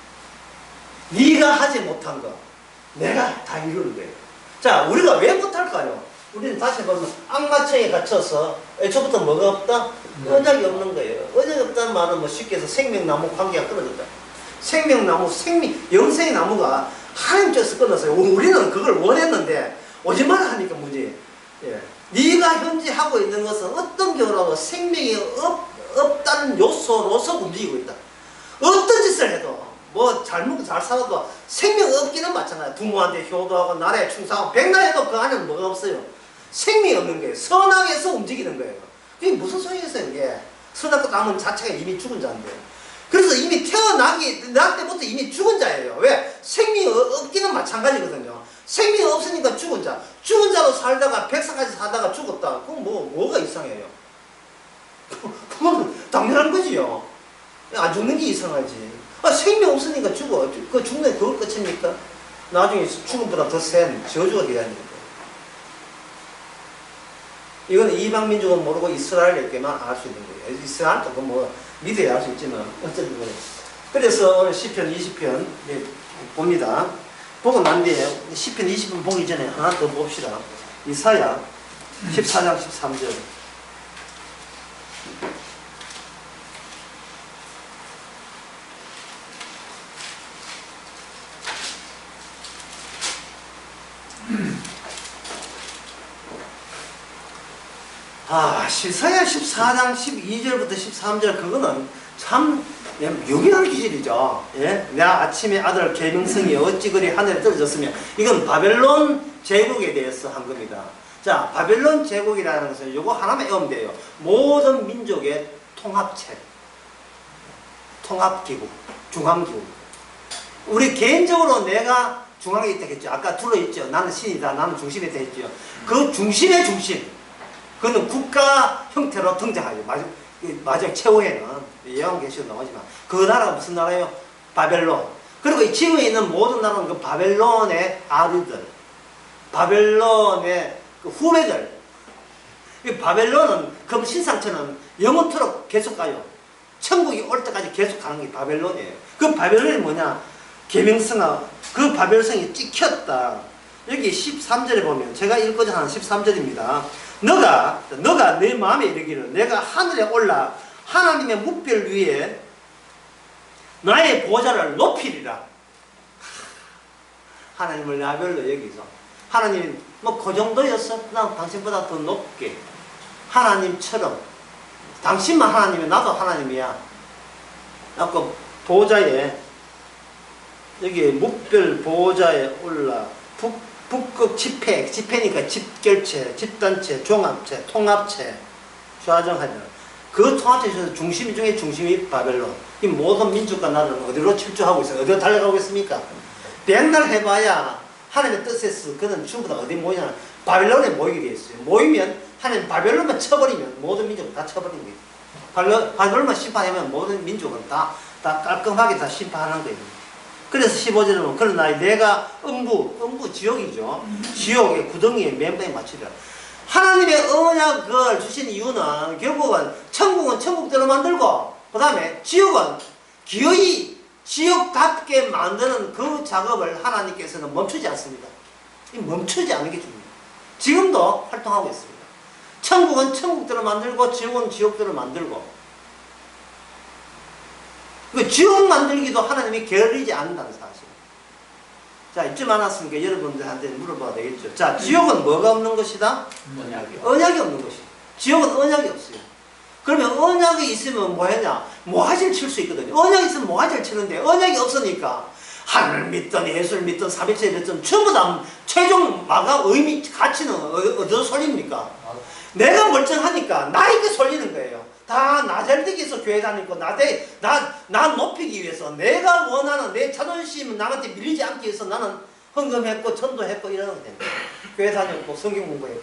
네가 하지 못한 거 내가 다 이루는 거예요. 자, 우리가 왜 못할까요? 우리는 다시 보면 악마청에 갇혀서 애초부터 뭐가 없다? 언약이 없는 거예요. 언약이 없다는 말은 뭐 쉽게 해서 생명나무 관계가 끊어졌다. 생명나무, 영생의 나무가 하나님 쪽에서 끊었어요. 우리는 그걸 원했는데 오지만 하니까 문제예요. 예. 네가 현재 하고 있는 것은 어떤 경우라도 생명이 없다는 요소로서 움직이고 있다. 어떤 짓을 해도 뭐 잘 먹고 잘 살아도 생명 없기는 마찬가지야. 부모한테 효도하고 나라에 충성하고 백날 해도 그 안에는 뭐가 없어요. 생명이 없는 거예요. 선악에서 움직이는 거예요. 그게 무슨 소용이겠어요, 이게. 선악과 남은 자체가 이미 죽은 자인데. 그래서 이미 날 때부터 이미 죽은 자예요. 왜? 생명이 없기는 마찬가지거든요. 생명이 없으니까 죽은 자. 죽은 자로 살다가 100살까지 살다가 죽었다. 그건 뭐가 이상해요? 그건 당연한 거지요. 안 죽는 게 이상하지. 생명 없으니까 죽어. 그 죽는 게 그걸 끝입니까? 나중에 죽음보다 더 센 저주가 돼야 하니까. 이건 이방민족은 모르고 이스라엘에게만 알 수 있는 거예요. 이스라엘도 뭐 믿어야 알 수 있지만 어쨌든 그래요. 그래서 오늘 10편, 20편 봅니다. 보고 난 뒤에 10편, 20편 보기 전에 하나 더 봅시다. 이사야 14장 13절. 이사야 14장 12절부터 13절 그거는 참 유명한 기질이죠. 예? 내가 아침에 아들 계명성이 어찌 그리 하늘에 떨어졌으며 이건 바벨론 제국에 대해서 한 겁니다. 자, 바벨론 제국이라는 것은 요거 하나만 외우면 돼요. 모든 민족의 통합체, 통합기구, 중앙기구. 우리 개인적으로 내가 중앙에 있다 했죠. 아까 둘러있죠. 나는 신이다. 나는 중심에 있다 했죠. 그 중심의 중심. 그는 국가 형태로 등장하죠. 마지막 최후에는 예언계시로 나오지만 그 나라가 무슨 나라예요? 바벨론. 그리고 이 지구에 있는 모든 나라는 그 바벨론의 아들들, 바벨론의 그 후배들. 이 바벨론은 그 신상처럼 영원토록 계속 가요. 천국이 올 때까지 계속 가는 게 바벨론이에요. 그 바벨론이 뭐냐? 계명성아, 그 바벨성이 찍혔다. 여기 13절에 보면 제가 읽고자 하는 13절입니다. 너가 내 마음에 이르기를 내가 하늘에 올라 하나님의 묵별 위에 나의 보좌를 높이리라. 하나님을 나별로 여기서 하나님 뭐 그 정도였어? 난 당신보다 더 높게 하나님처럼 당신만 하나님이야 나도 하나님이야. 아까 보좌에 여기 묵별 보좌에 올라 북극 집회니까 집결체, 집단체, 종합체, 통합체, 좌정하죠. 그 통합체에서 중심 중에 중심이 바벨론. 이 모든 민족과 나라는 어디로 질주하고 있어요? 어디로 달려가고 있습니까? 백날 해봐야 하나님의 뜻에서 그는 전부 다 어디 모이냐? 바벨론에 모이게 되어 있어요. 모이면 하나님 바벨론만 쳐버리면 모든 민족 다 쳐버리는 거예요. 바벨론만 심판하면 모든 민족은 다 깔끔하게 다 심판하는 거예요. 그래서 15절에 보면 그러나 내가 음부 지옥이죠. 지옥의 구덩이에 맨방에 맞추리라. 하나님의 언약을 주신 이유는 결국은 천국은 천국대로 만들고 그 다음에 지옥은 기어이 지옥답게 만드는 그 작업을 하나님께서는 멈추지 않습니다. 멈추지 않는 게 중요해요. 지금도 활동하고 있습니다. 천국은 천국대로 만들고 지옥은 지옥대로 만들고 그 지옥 만들기도 하나님이 게으르지 않는다는 사실. 자, 이쯤 알았으니까 여러분들한테 물어봐야 되겠죠. 자, 지옥은 뭐가 없는 것이다? 언약이 없는 것이다. 지옥은 언약이 없어요. 그러면 언약이 있으면 뭐 했냐? 모화질 칠 수 있거든요. 언약이 있으면 모화질 치는데 언약이 없으니까 하늘 믿든 예수를 믿든 사백세 믿든 전부 다 최종 마가 의미 가치는 어디서 솔립니까? 내가 멀쩡하니까 나에게 솔리는 거예요. 다 나 잘되기 위해서 교회 다니고 나 높이기 위해서 내가 원하는 내 자존심은 남한테 밀리지 않기 위해서 나는 헌금했고 전도했고 이러는 거예요. 교회 다녔고 성경 공부했고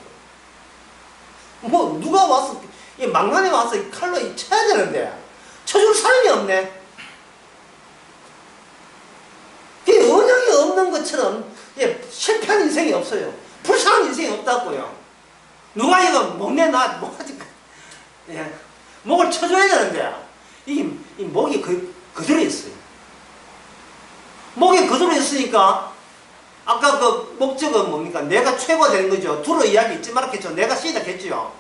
뭐 누가 와서 이 망간에 와서 이 칼로 쳐야 되는데 쳐줄 사람이 없네. 이 언약이 없는 것처럼 실패한 인생이 없어요. 불쌍한 인생이 없다고요. 누가 이거 목내 나 목을 쳐줘야 되는데 이 목이 그대로 있어요. 목이 그대로 있으니까 아까 그 목적은 뭡니까? 내가 최고가 되는 거죠. 두로 이야기 잊지 말았겠죠. 내가 시작했죠.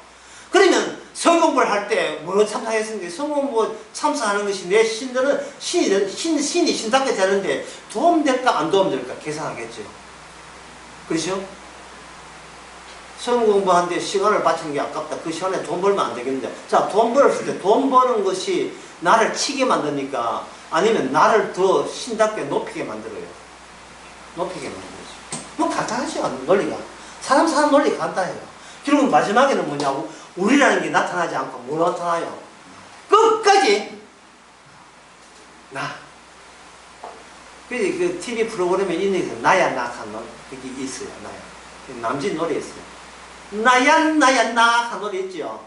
그러면 성공부를 할 때 뭐 참사했습니까? 성공부 참사하는 것이 내 신들은 신이 신답게 되는데 도움될까 안 도움될까 계산하겠죠. 그렇죠? 성공부하는데 시간을 바치는 게 아깝다. 그 시간에 돈 벌면 안 되겠는데. 자, 돈 벌었을 때 돈 버는 것이 나를 치게 만드니까 아니면 나를 더 신답게 높이게 만들어요. 높이게 만들어요. 뭐 간단하죠. 논리가. 사람 논리 간단해요. 결국 마지막에는 뭐냐고? 우리라는 게 나타나지 않고 뭐 나타나요? 끝까지 나. 그래서 그 TV 프로그램에 있는 나야 나한 그게 있어요. 나야. 남진 노래 있어요. 나야 나야 나 한 노래 있죠.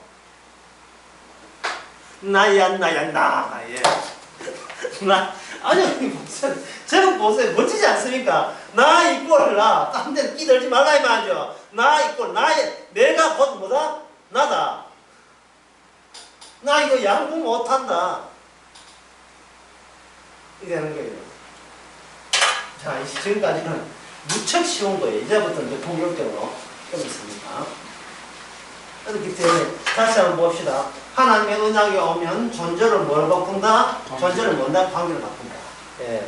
나야 나야 나. 예. 나 아니 보세요. 제목 보세요. 멋지지 않습니까? 나 이꼴 나. 딴 데는 끼들지 말라 이 말이죠. 나 이꼴 나의 내가 곧 뭐다? 나다. 나 이거 양보 못한다. 이러는 거예요. 자, 지금까지는 무척 쉬운 거예요. 이제부터 이제 본격적으로 좀 있습니다. 그렇기 때문에 다시 한번 봅시다. 하나님의 은약이 오면 존재를 뭘 바꾼다? 존재를 뭔다? 관계를 바꾼다. 예.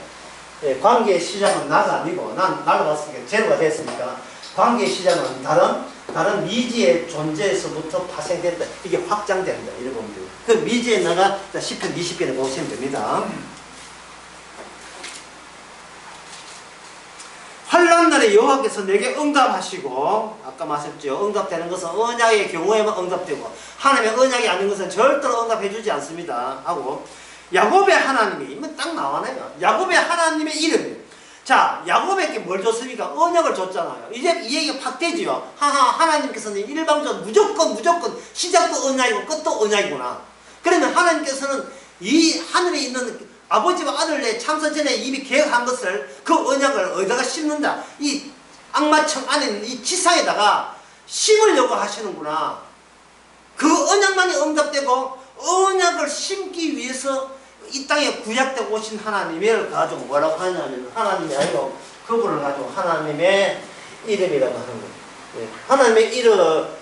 예, 관계의 시작은 나가 아니고 난 날라갔으니까 제로가 됐으니까 관계의 시작은 다른 미지의 존재에서부터 파생된다. 이게 확장된다. 이렇게 보면 돼요. 그 미지의 나가 10편 20편에 보시면 됩니다. 환난 날에 여호와께서 내게 응답하시고, 아까 말했죠. 응답되는 것은 언약의 경우에만 응답되고 하나님의 언약이 아닌 것은 절대로 응답해주지 않습니다. 하고 야곱의 하나님이 이건 딱 나와네요. 야곱의 하나님의 이름이. 자, 야곱에게 뭘 줬습니까? 언약을 줬잖아요. 이제 이 얘기가 팍 되지요. 하나님께서는 일방적으로 무조건 시작도 언약이고 끝도 언약이구나. 그러면 하나님께서는 이 하늘에 있는 아버지와 아들 내 창세 전에 이미 계획한 것을 그 언약을 어디다가 심는다. 이 악마청 안에 있는 이 지상에다가 심으려고 하시는구나. 그 언약만이 응답되고 언약을 심기 위해서 이 땅에 구약되고 오신 하나님을 가지고 뭐라고 하냐면 하나님이 아니고 그분을 가지고 하나님의 이름이라고 하는 거예요. 네. 하나님의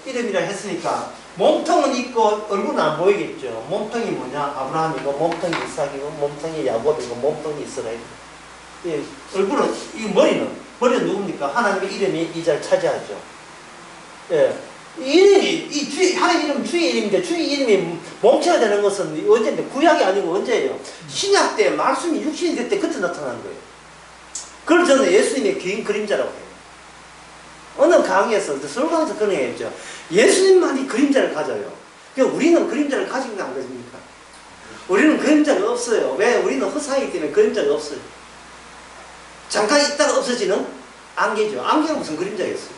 이름이라 했으니까 몸통은 있고 얼굴은 안 보이겠죠. 몸통이 뭐냐? 아브라함이고 몸통이 이삭이고 몸통이 야곱이고 몸통이 이스라엘. 예, 얼굴은 이 머리는 누굽니까? 하나님의 이름이 이 자리를 차지하죠. 예. 이름이 하나님 이름 주의 이름인데 주의 이름이 몸체가 되는 것은 언제인데 구약이 아니고 언제예요? 신약 때 말씀이 육신이 될 때 그때 나타나는 거예요. 그걸 저는 예수님의 긴 그림자라고 해요. 어느 강의에서 설강에서 그런 얘기 했죠. 예수님만이 그림자를 가져요. 그러니까 우리는 그림자를 가지고 있는 거 아닙니까? 우리는 그림자가 없어요. 왜? 우리는 허상이기 때문에 그림자가 없어요. 잠깐 있다가 없어지는 안개죠. 안개가 무슨 그림자겠어요?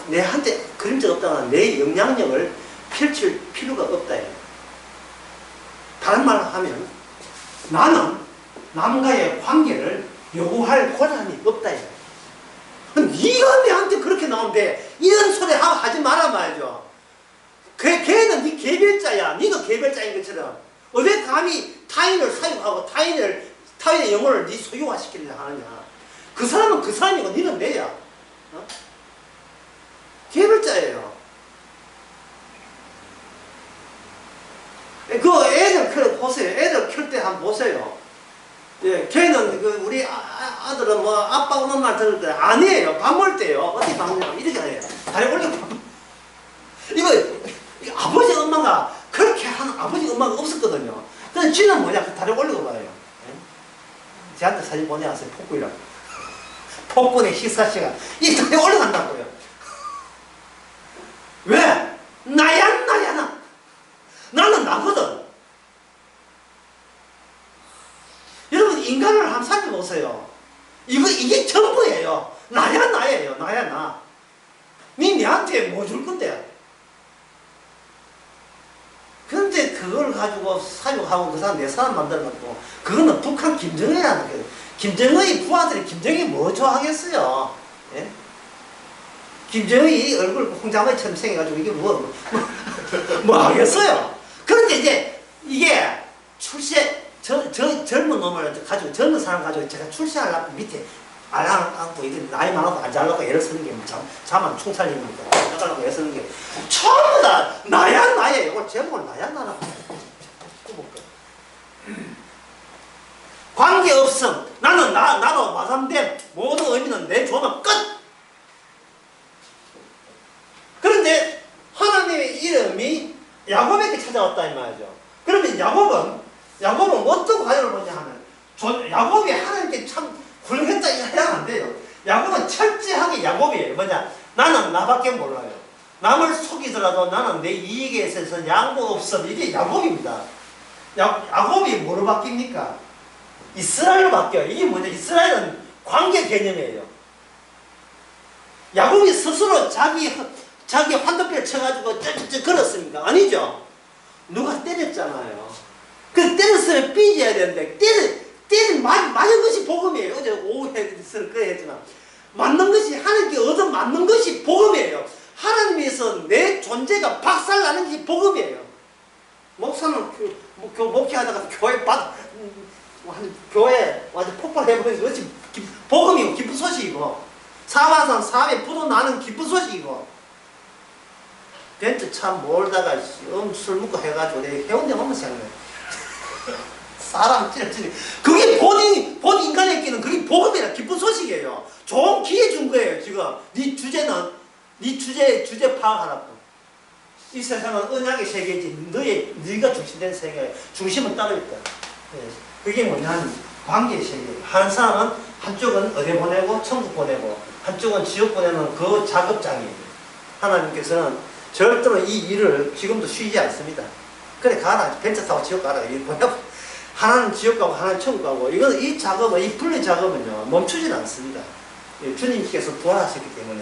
내한테 그림자가 없다면 내 영향력을 펼칠 필요가 없다. 다른 말로 하면 나는 남과의 관계를 요구할 권한이 없다. 네가 내한테 그렇게 나오는데 이런 소리 하지 말란 말이죠. 걔는 네 개별자야. 네가 개별자인 것처럼 왜 감히 타인을 사용하고 타인의 영혼을 네 소유화시키려 하느냐. 그 사람은 그 사람이고 너는 내야. 어? 개별자예요. 그 애들 보세요. 애들 클 때 한번 보세요. 예, 걔는 우리 아들은 뭐 아빠 오는 말 들을 때 아니에요. 밥 먹을 때요. 어떻게 밥 먹냐 이렇게 해요. 다리 올리고 이거 아버지 엄마가 그렇게 하는 아버지 엄마가 없었거든요. 그래서 지는 뭐냐 다리 올리고 봐요. 예? 제한테 사진 보내왔어요. 폭군이라고. 폭군의 식사 시간 이 다리 올라간다고요. 왜? 나야 나. 나는 나거든. 여러분 인간을 한번 살펴보세요. 이게 전부예요. 나예요. 나야 나. 내한테 뭐 줄 건데? 그런데 그걸 가지고 사육하고 그 사람 내 사람 만들어놓고 그거는 북한 김정은이 하는 거예요. 김정은이 부하들이 김정은이 뭐 좋아하겠어요? 예? 김정은이 얼굴 홍장어처럼 생겨가지고 이게 뭐 하겠어요? 그런데 그런데 이제 이게 젊은 놈을 가지고, 젊은 사람 가지고 제가 출세하려고 밑에 알람 안고, 이게 나이 많아도 안 잘라고 애를 쓰는 게 자만 충살입니까? 잘라고 애 쓰는 게 전부 다 나야 나야. 이걸 제목을 나야 나라고. 관계없음. 나는 나로 마삼된 모든 의미는 내 조는 끝. 그런데 하나님의 이름이 야곱에게 찾아왔다 이 말이죠. 그러면 야곱은 어떤 과정을 보냐 하면, 야곱이 하나님께 참 훌륭했다 이해하면 안 돼요. 야곱은 철저하게 야곱이에요. 뭐냐? 나는 나밖에 몰라요. 남을 속이더라도 나는 내 이익에 있어서 양보 없음. 이게 야곱입니다. 야곱이 뭐로 바뀝니까? 이스라엘로 바뀌어요. 이게 뭐냐? 이스라엘은 관계 개념이에요. 야곱이 스스로 자기 환도뼈를 쳐가지고 쩌쩌쩌 걸었습니까? 아니죠. 누가 때렸잖아요. 그 때렸으면 삐져야 되는데 맞은 것이 복음이에요. 어제 오후에서 그래 했지만 맞는 것이 하나님께 얻어 맞는 것이 복음이에요. 하나님에서 내 존재가 박살나는 것이 복음이에요. 목사는 목회하다가 교회 완전 폭발해버리는 것이 복음이고 기쁜 소식이고, 사마산 사업에 부도나는 기쁜 소식이고, 벤트 차 몰다가 술 먹고 해가지고 내 해운대 오면 생각해. 사람 찌르찌르. 그게 본 인간에게는 그게 복음이라 기쁜 소식이에요. 좋은 기회 준 거예요. 지금 네 주제 파악하라고. 이 세상은 언약의 세계지. 네가 중심된 세계. 중심은 따로 있다. 그게 뭐냐면 관계의 세계예요. 한 사람은 한쪽은 어디 보내고 천국 보내고 한쪽은 지옥 보내는 그 작업장이에요. 하나님께서는 절대로 이 일을 지금도 쉬지 않습니다. 그래 가라. 벤처 타고 지옥 가라. 하나는 지옥 가고 하나는 천국 가고, 이건 이 작업은, 이 분리 작업은요 멈추질 않습니다. 주님께서 부활하셨기 때문에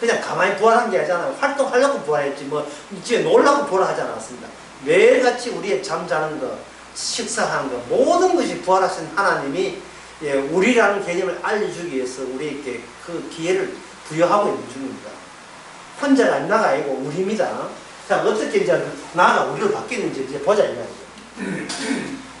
그냥 가만히 부활한 게 아니잖아요. 활동하려고 부활했지 뭐 집에 놀라고 부활하지 않았습니다. 매일같이 우리의 잠자는 것, 식사하는 것, 모든 것이 부활하신 하나님이 우리라는 개념을 알려주기 위해서 우리에게 그 기회를 부여하고 있는 중입니다. 혼자가 안 나가고 우리입니다. 자, 어떻게 이제 나가 우리로 바뀌는지 이제 보자 이 말이죠.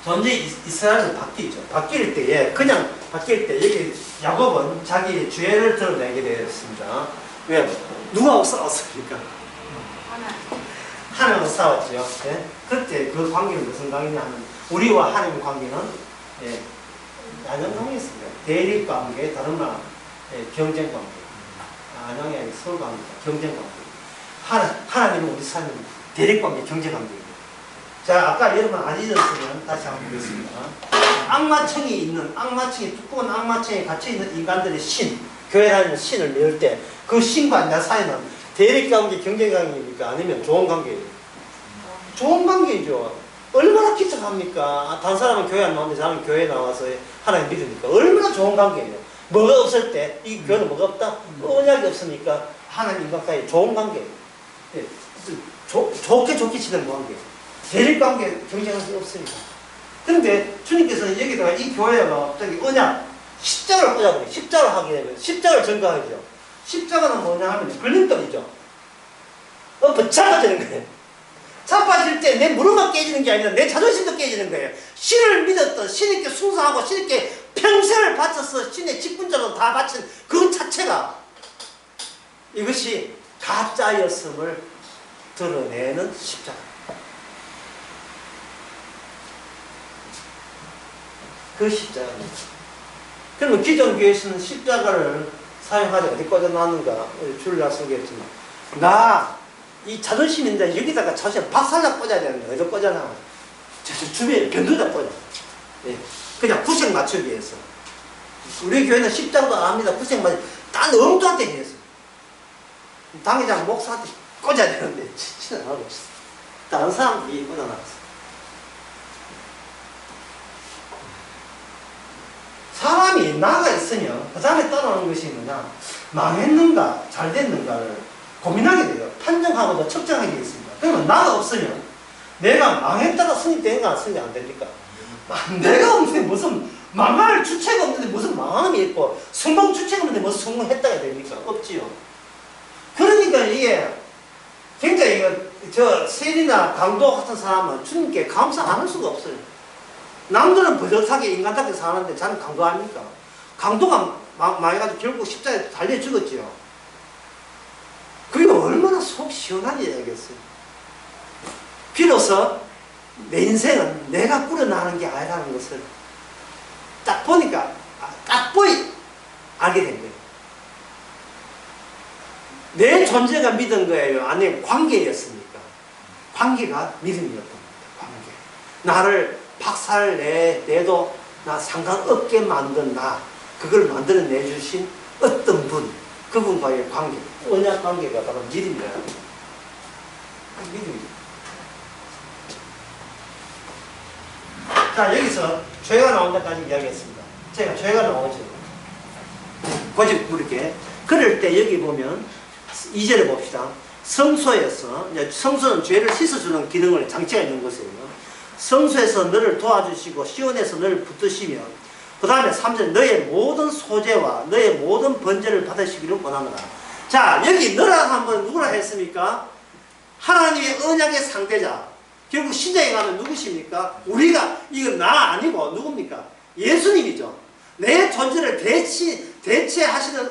전제 이스라엘은 바뀌죠. 바뀔 때에, 그냥 바뀔 때, 여기 야곱은 자기의 죄를 드러내게 되었습니다. 왜? 누구하고 싸웠습니까? 하나님하고 싸웠죠. 예? 그때 그 관계는 무슨 관계냐 하면, 우리와 하나님의 관계는, 안정관계였습니다. 대립 관계, 다른 말, 경쟁 관계. 안정이 아니라 서울 관계, 경쟁 관계. 하나님은 우리 삶은 대립 관계, 경쟁 관계. 자, 아까 여러분 안 잊었으면 다시 한번 보겠습니다. 악마층이 두꺼운 악마층에 갇혀있는 인간들의 교회라는 신을 메울 때, 그 신과 내 사이는 대립관계, 경쟁관계입니까? 아니면 좋은 관계예요? 좋은 관계죠. 얼마나 기특합니까? 다른 사람은 교회 안 나오는데 저는 교회에 나와서 하나님 믿으니까 얼마나 좋은 관계예요. 뭐가 없을 때, 이 교회는 뭐가 없다? 언약이 없으니까 하나님 인간과의 좋은 관계예요. 좋게 지내는 관계예요. 대립관계, 경쟁할 수 없습니다. 그런데 주님께서는 여기다가 이 교회가 갑자기 언약, 십자가를 꽂아버려요. 십자가를 하게 되면 십자가를 전가하죠. 십자가는 뭐냐 하면 걸림돌이죠. 자빠지는 거예요. 자빠질 때 내 무릎만 깨지는 게 아니라 내 자존심도 깨지는 거예요. 신을 믿었던, 신에게 순수하고 신에게 평생을 바쳐서 신의 직분자로 다 바친 그 자체가, 이것이 가짜였음을 드러내는 십자가. 그 십자가입니다. 그러면 기존 교회에서는 십자가를 사용하지 어디 꽂아놨는가? 줄을 약속했지만, 이 자존심인데 여기다가 자존심 박살나 꽂아야 되는데 어디 꽂아놔? 주변에 변두다 꽂아. 그냥 구색 맞추기 위해서. 우리 교회는 십자가도 안 합니다. 구색 맞추기. 딴 엉뚱한테 해서. 당회장 목사한테 꽂아야 되는데 치는 하고 있어. 다른 사람들이 꽂아놨어. 사람이 나가 있으면 그 사람에 따라오는 것이 뭐냐, 망했는가 잘 됐는가를 고민하게 돼요. 판정하고도 측정하게 있습니다. 그러면 나가 없으면 내가 망했다가 승리되는가 승리 안 됩니까? 내가 없는데 무슨 망할 주체가 없는데 무슨 망함이 있고, 성공 주체가 없는데 무슨 성공했다가 됩니까? 없지요. 그러니까 이게 굉장히 저 세리나 강도 같은 사람은 주님께 감사 안 할 수가 없어요. 남들은 버젓하게 인간답게 사는데 자는 강도 아닙니까? 강도가 망해가지고 결국 십자가에 달려 죽었지요. 그게 얼마나 속 시원한 이야기겠어요. 비로소 내 인생은 내가 꾸려나가는 게 아니라는 것을 딱 보니까 딱 보이 알게 된 거예요. 내 존재가 믿은 거예요? 아니면 관계였습니까? 관계가 믿음이었던 겁니다. 관계. 나를 박살 내도 나 상관없게 만든 나, 그걸 만들어내 주신 어떤 분, 그분과의 관계, 언약 관계가 바로 믿음이라는 거예요. 믿음이죠. 자, 여기서 죄가 나온 데까지 이야기했습니다. 제가 죄가 나오죠. 고집 부릴게. 그럴 때 여기 보면 2절에 봅시다. 성소에서, 성소는 죄를 씻어주는 기능을 장치가 있는 것이에요. 성소에서 너를 도와주시고 시온에서 너를 붙드시며, 그 다음에 3절, 너의 모든 소재와 너의 모든 번제를 받으시기를 원하노라. 자, 여기 너라 한번 누구라 했습니까? 하나님의 언약의 상대자. 결국 신장에 가면 누구십니까? 우리가, 이건 나 아니고 누굽니까? 예수님이죠. 내 존재를 대체하시는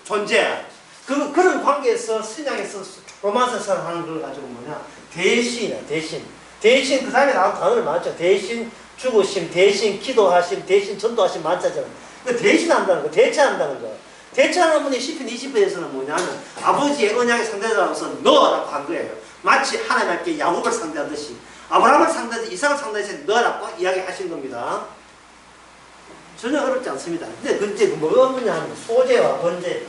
존재. 그런 관계에서 신약에서 로마서에서 하는 걸 가지고 뭐냐? 대신이야, 대신. 대신, 그 다음에 나온 단어를 많죠. 대신 죽으심, 대신 기도하심, 대신 전도하심 많잖아요. 그 대신한다는 거, 대체한다는 거. 대체하는 분이 시편 20편에서는 뭐냐면 아버지의 언약의 상대자로서 너라고 한 거예요. 마치 하나님께 야곱을 상대하듯이, 아브라함을 상대하듯이, 이삭을 상대하듯이 너라고 이야기하신 겁니다. 전혀 어렵지 않습니다. 근데 그게 뭐가 없느냐 하면 소재와 번제.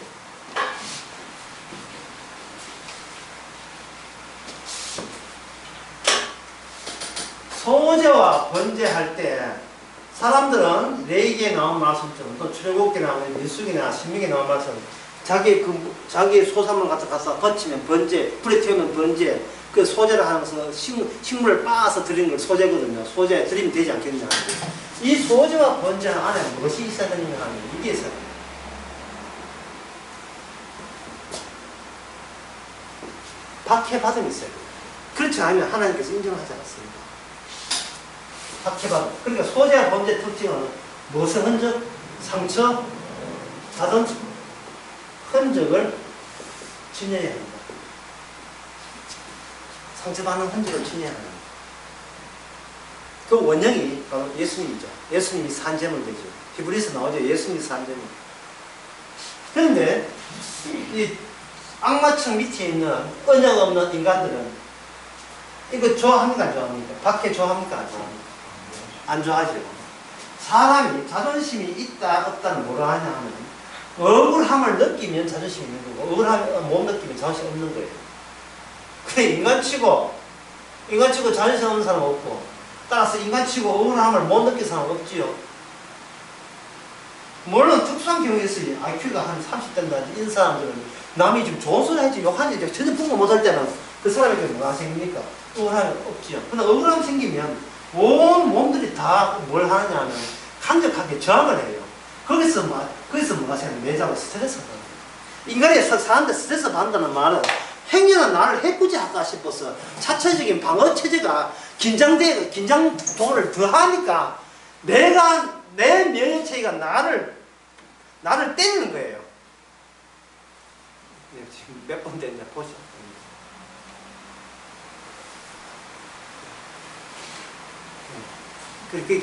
소재와 번제할 때 사람들은 레위기에 나온 말씀처럼 또 출애굽기에 나오는 민수기나 신명기에 나온 말씀처럼 자기 소산물 가서 거치면 번제, 불에 태우면 번제, 그 소재를 하면서 식물을 빻아서 드리는 걸 소재거든요. 소재 드리면 되지 않겠냐. 이 소재와 번제 안에 무엇이 있어야 되느냐 하면 이게 있어야 됩니다. 박해받음이 있어야 돼요. 그렇지 않으면 하나님께서 인정하지 않습니다. 박해받음. 그러니까 소재와 번제 특징은 무엇의 흔적? 상처, 받은 흔적을 지녀야 합니다. 상처받는 흔적을 지녀야 합니다. 그 원형이 바로 예수님이죠. 예수님이 산재물 되죠. 히브리서 나오죠. 예수님이 산재물. 그런데 이 악마층 밑에 있는 언약 없는 인간들은 이거 좋아합니까? 안 좋아합니까? 박해 좋아합니까? 안 좋아합니까? 안 좋아하죠. 사람이 자존심이 있다 없다는 뭐라 하냐 하면 억울함을 느끼면 자존심이 있는 거고 억울함을 못 느끼면 자존심이 없는 거예요. 그래 인간치고 자존심 없는 사람 없고, 따라서 인간치고 억울함을 못 느낀 사람 없지요. 물론 특수한 경우에 있어요. IQ가 한 30 된다든지 이런 사람들은 남이 좀 좋은 소리 하지 욕하지 전혀 풍부 못할 때는 그 사람에게 뭐가 생깁니까? 억울함이 없지요. 근데 억울함 생기면 온 몸들이 다 뭘 하느냐 하면 강력하게 저항을 해요. 거기서 뭐가 생겨요? 내장을 스트레스 받아요. 인간이 사는데 스트레스 받는다는 말은 행여나 나를 해코지할까 싶어서 자체적인 방어 체제가 긴장도를 더하니까 내 면역 체계가 나를 때리는 거예요. 지금 몇 번 됐냐 보시죠. 그렇게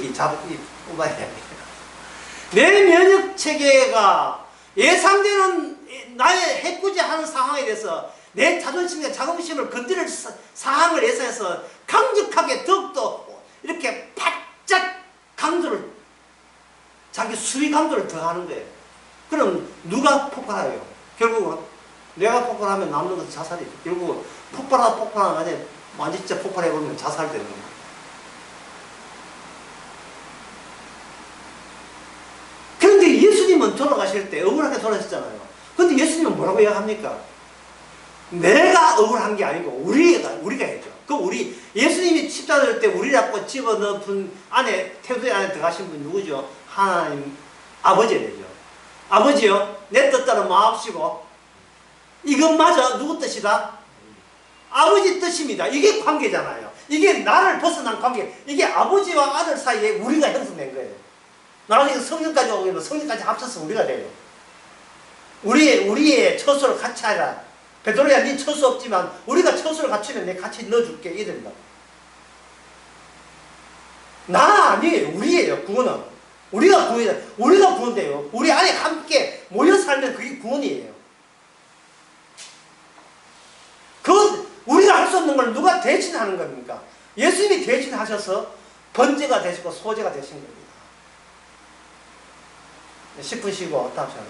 뽑아야 돼요. 내 면역 체계가 예상되는 나의 해코지하는 상황에 대해서 내 자존심과 자긍심을 건드릴 사항을 예상해서 강력하게 더욱더 이렇게 바짝 자기 수위 강도를 더하는 거예요. 그럼 누가 폭발해요? 결국은 내가 폭발하면 남는 것은 자살이죠. 결국은 폭발하는 아니에 완전 진짜 폭발해버리면 자살되는 거예요. 그런데 예수님은 돌아가실 때 억울하게 돌아가셨잖아요. 그런데 예수님은 뭐라고 이야기합니까? 내가 억울한 게 아니고 우리가 했죠. 예수님이 십자가 때 우리라고 집어넣은 분 안에, 태도의 안에 들어가신 분 누구죠? 하나님 아버지 되죠. 아버지요, 내 뜻대로 마옵시고 이것마저 누구 뜻이다? 아버지 뜻입니다. 이게 관계잖아요. 이게 나를 벗어난 관계. 이게 아버지와 아들 사이에 우리가 형성된 거예요. 나중에 성령까지 오면 성령까지 합쳐서 우리가 돼요. 우리의 처소를 같이 하라. 베드로야, 네 처소 없지만 우리가 처소를 갖추면 내가 같이 넣어줄게. 이된다. 나 아니에요. 우리예요. 구원은. 우리가 구원돼요. 우리 안에 함께 모여 살면 그게 구원이에요. 우리가 할 수 없는 걸 누가 대신하는 겁니까? 예수님이 대신하셔서 번제가 되시고 소제가 되신 겁니다. 10분 쉬고 다음 시간에